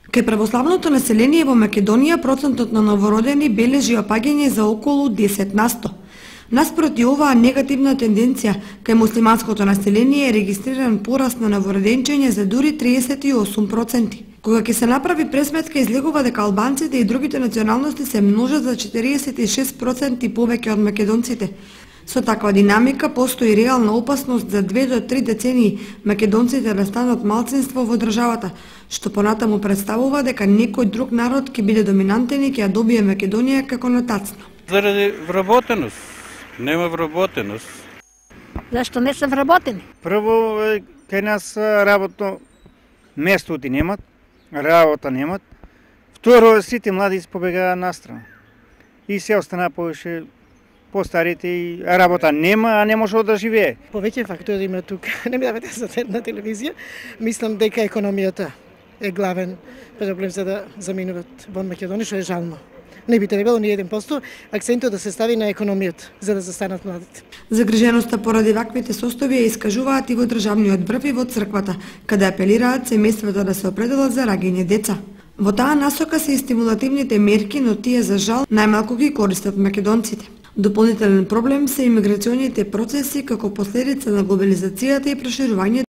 Кај православното население во Македонија процентот на новородени бележи опаѓање за околу 10%. Наспроти оваа негативна тенденција, кај муслиманското население е регистриран пораст на новороденчење за дури 38%. Кога ќе се направи пресметка, излегува дека албанците и другите националности се множат за 46% повеќе од македонците. Со таква динамика постои реална опасност за 2 до 3 децении македонците да станат малцинство во државата, што понатаму представува дека некој друг народ ќе биде доминантен и ќе ја добие Македонија како натацна. Заради вработеност. Нема вработеност. Зашто не се вработени? Прво, кај нас работно место немат, работа немат. Второ, сите млади побегаа настрана. И се остана повеќе постарите и работа нема, а не може да живее. Повеќе фактори има тука. Не ми давате за на телевизија. Мислам дека економијата е главен проблем за да заминуваат во Македонија, што е жално. Не би требало ни 1% акцентот да се стави на економијата, за да застанат младите. Загриженоста поради ваквите состојби ја искажуваат и во државниот врв и во црквата, каде апелираат семејствата да се определат за раѓање деца. Во таа насока се и стимулативните мерки, но тие за жал најмалку ги користат македонците. Дополнителен проблем се имиграционите процеси како последица на глобализацијата и проширувањето